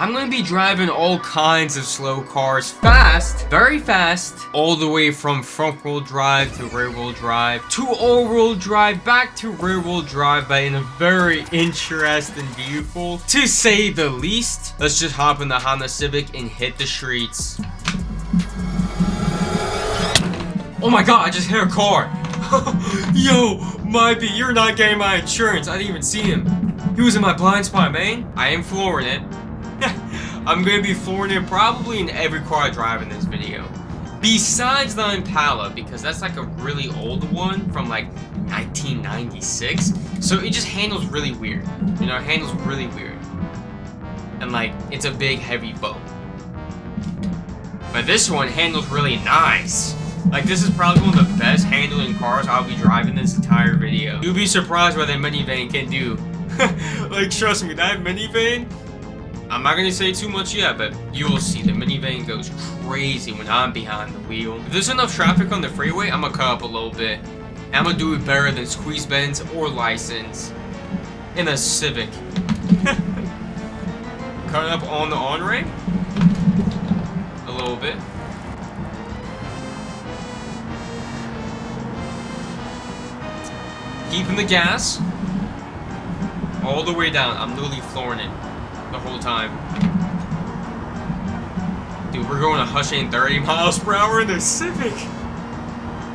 I'm gonna be driving all kinds of slow cars fast, very fast, all the way from front wheel drive to rear wheel drive to all wheel drive back to rear wheel drive, but in a very interesting vehicle to say the least. Let's just hop in the Honda Civic and hit the streets. Oh my god, I just hit a car. Yo, Mybe, you're not getting my insurance. I didn't even see him. He was in my blind spot, man. I am flooring it. I'm gonna be flooring it probably in every car I drive in this video. Besides the Impala, because that's like a really old one from like 1996. So it just handles really weird. You know, it handles really weird. And like, it's a big, heavy boat. But this one handles really nice. Like, this is probably one of the best handling cars I'll be driving this entire video. You'll be surprised what that minivan can do. Like, trust me, that minivan, I'm not gonna say too much yet, but you'll see the minivan goes crazy when I'm behind the wheel. If there's enough traffic on the freeway, I'm gonna cut up a little bit. And I'm gonna do it better than Squeeze Benz or License in a Civic. Cut up on the on-ramp a little bit. Keeping the gas all the way down. I'm literally flooring it the whole time. Dude, we're going 130 miles per hour in the Civic.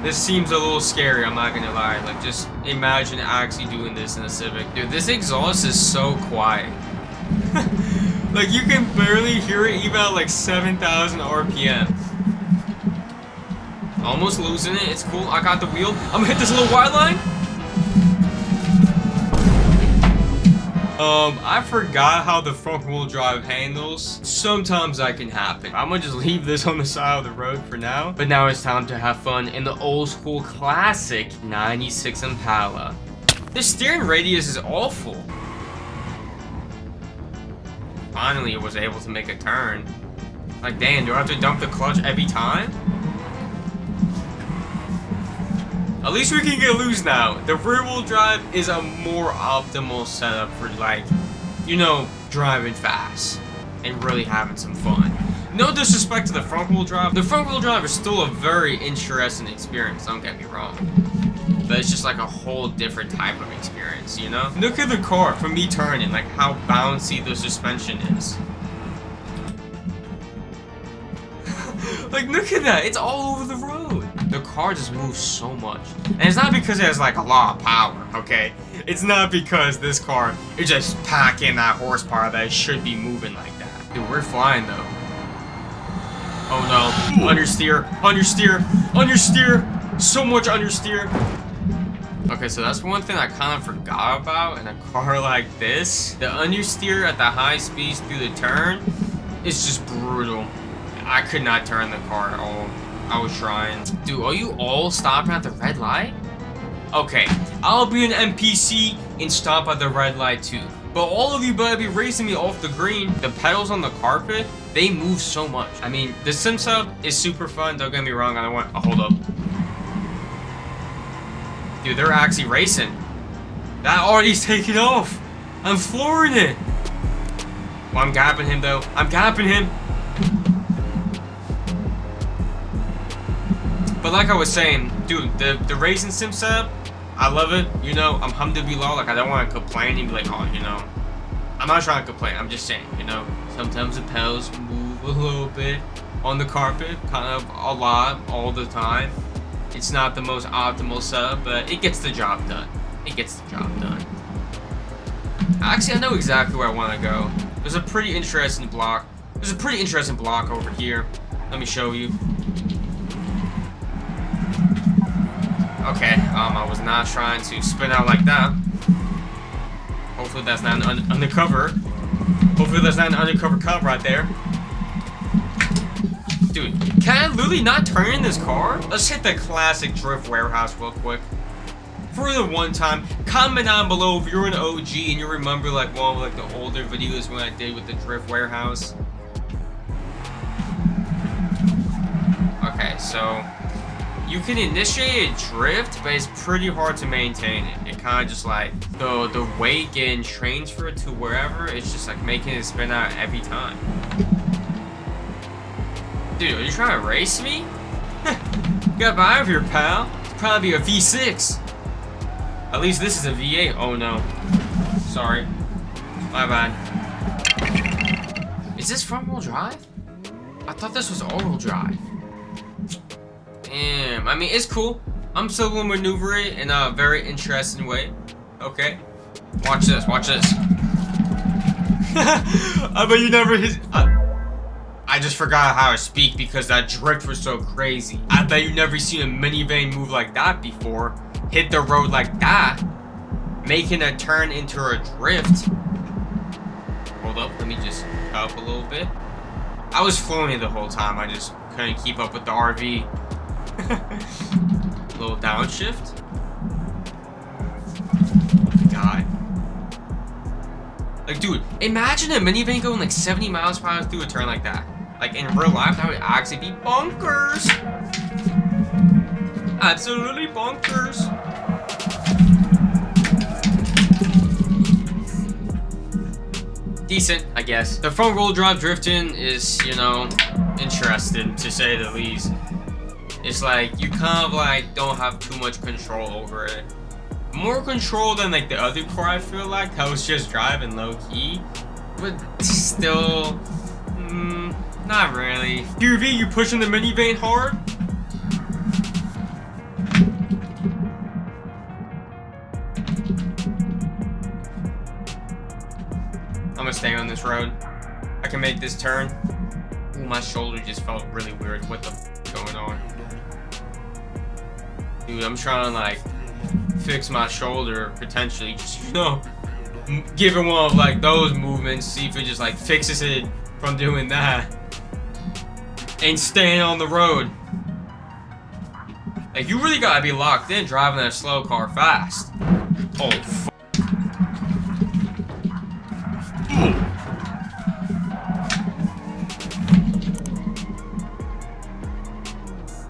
This seems a little scary, I'm not gonna lie. Like, just imagine actually doing this in a Civic. Dude, this exhaust is so quiet. Like, you can barely hear it even at like 7,000 RPM. Almost losing it, it's cool. I got the wheel. I'm gonna hit this little wide line. I forgot how the front wheel drive handles. Sometimes that can happen. I'm gonna just leave this on the side of the road for now. But now it's time to have fun in the old school classic 96 Impala. The steering radius is awful. Finally, it was able to make a turn. Like, damn, do I have to dump the clutch every time? At least we can get loose now. The rear wheel drive is a more optimal setup for, like, you know, driving fast and really having some fun. No disrespect to the front wheel drive. The front wheel drive is still a very interesting experience, don't get me wrong. But it's just like a whole different type of experience, you know? Look at the car from me turning, like how bouncy the suspension is. Like, look at that, it's all over the road. The car just moves so much. And it's not because it has like a lot of power, okay? It's not because this car is just packing that horsepower that it should be moving like that. Dude, we're flying though. Oh no, understeer, understeer, understeer, so much understeer. Okay, so that's one thing I kind of forgot about in a car like this. The understeer at the high speeds through the turn is just brutal. I could not turn the car at all. I was trying. Dude, are you all stopping at the red light? Okay, I'll be an NPC and stop at the red light too. But all of you better be racing me off the green. The pedals on the carpet, they move so much. I mean, the sim sub is super fun, don't get me wrong. I don't want, hold up. Dude, they're actually racing. That already's taking off. I'm flooring it. Well, I'm gapping him though. I'm gapping him. But like I was saying, dude, the racing sim setup, I love it. You know, I'm alhamdulillah, like I don't want to complain and be like, oh, you know, I'm not trying to complain. I'm just saying, you know, sometimes the pedals move a little bit on the carpet, kind of a lot, all the time. It's not the most optimal setup, but it gets the job done. It gets the job done. Actually, I know exactly where I want to go. There's a pretty interesting block. There's a pretty interesting block over here. Let me show you. Okay, I was not trying to spin out like that. Hopefully that's not an undercover. Hopefully that's not an undercover cop right there. Dude, can I literally not turn in this car? Let's hit the classic drift warehouse real quick. For the one time, comment down below if you're an OG and you remember like one of like the older videos when I did with the drift warehouse. Okay, so You can initiate a drift, but it's pretty hard to maintain it. It kind of just like the weight getting transferred to wherever, it's just like making it spin out every time. Dude, are you trying to race me? Get out of here, pal. It's probably a V6. At least this is a V8. Oh no. Sorry. My bad. Is this front wheel drive? I thought this was all-wheel drive. Damn. I mean, it's cool. I'm still gonna maneuver it in a very interesting way. Okay. Watch this. Watch this. I bet you never hit. I just forgot how to speak because that drift was so crazy. I bet you never seen a minivan move like that before. Hit the road like that, making a turn into a drift. Hold up, let me just cut up a little bit. I was floating the whole time. I just couldn't keep up with the RV. Little downshift. God. Like, dude, imagine a minivan going like 70 miles per hour through a turn like that. Like, in real life, that would actually be bonkers. Absolutely bonkers. Decent, I guess. The front wheel drive drifting is, you know, interesting to say the least. It's like, you kind of like don't have too much control over it. More control than like the other car, I feel like. I was just driving low key. But still, not really. QV, you pushing the minivan hard? I'm gonna stay on this road. I can make this turn. Ooh, my shoulder just felt really weird. What the f going on? Dude, I'm trying to like fix my shoulder, potentially, just, you know, giving one of like those movements, see if it just like fixes it from doing that. And staying on the road. Like, you really gotta be locked in driving that slow car fast. Oh, f.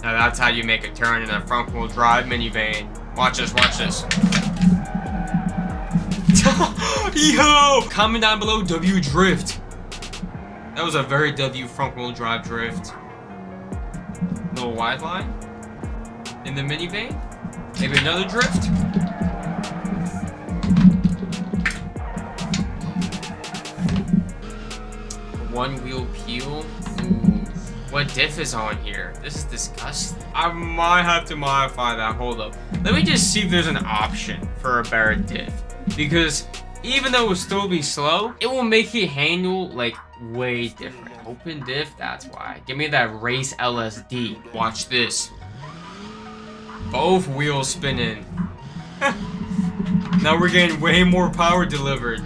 Now that's how you make a turn in a front wheel drive minivan. Watch this, watch this. Yo! Comment down below W drift. That was a very W front wheel drive drift. Little wide line in the minivan. Maybe another drift. One wheel peel. Ooh. What diff is on here? This is disgusting. I might have to modify that. Hold up. Let me just see if there's an option for a better diff. Because even though it will still be slow, it will make it handle like way different. Open diff, that's why. Give me that race LSD. Watch this. Both wheels spinning. Now we're getting way more power delivered.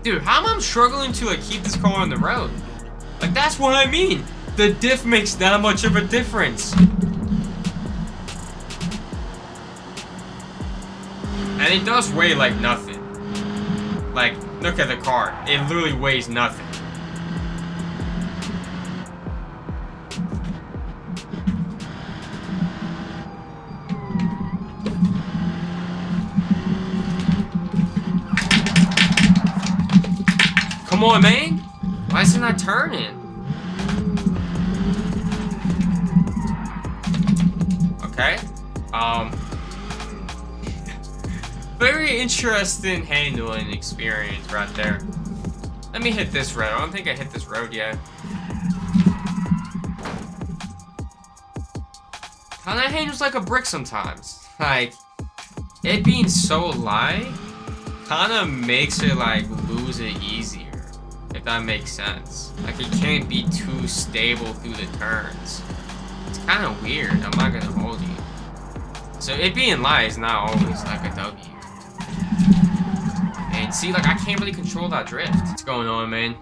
Dude, how am I struggling to like keep this car on the road? Like, that's what I mean. The diff makes that much of a difference. And it does weigh like nothing. Like, look at the car. It literally weighs nothing. Come on, man. Why is it not turning? Okay. Very interesting handling experience right there. Let me hit this road. I don't think I hit this road yet. Kinda handles like a brick sometimes. Like, it being so light kinda makes it like lose it easier. If that makes sense. Like, it can't be too stable through the turns. It's kind of weird, I'm not gonna hold you. So it being light is not always like a W. And see, like, I can't really control that drift. What's going on, man?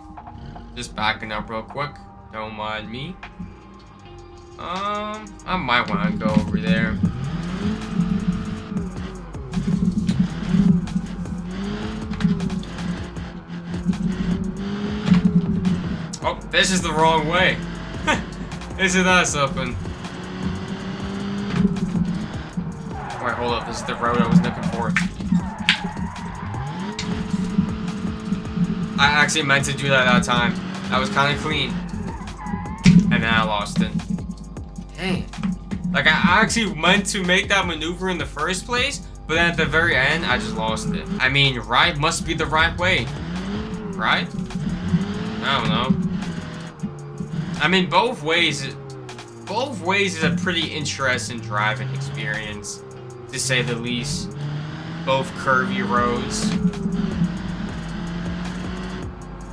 Just backing up real quick. Don't mind me. I might want to go over there. Oh, this is the wrong way. Isn't that something? Wait, hold up. This is the road I was looking for. I actually meant to do that time. That was kind of clean. And then I lost it. Dang. Like, I actually meant to make that maneuver in the first place, but then at the very end, I just lost it. I mean, right must be the right way. Right? I don't know. I mean, both ways is a pretty interesting driving experience, to say the least. Both curvy roads.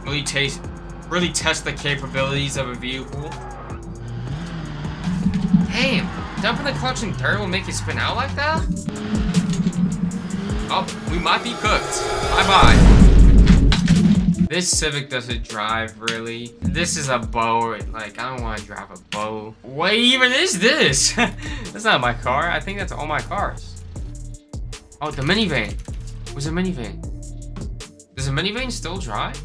Really test the capabilities of a vehicle. Damn, dumping the clutch in dirt will make it spin out like that? Oh, we might be cooked. Bye-bye. This Civic doesn't drive, really. This is a bow. Like, I don't want to drive a bow. What even is this? That's not my car. I think that's all my cars. Oh, the minivan. Where's the minivan? Does the minivan still drive?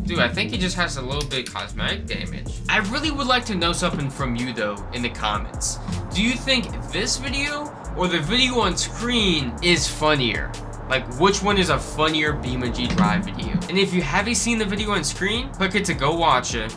Dude, I think he just has a little bit of cosmetic damage. I really would like to know something from you, though, in the comments. Do you think this video or the video on screen is funnier? Like, which one is a funnier BeamNG Drive video? And if you haven't seen the video on screen, click it to go watch it.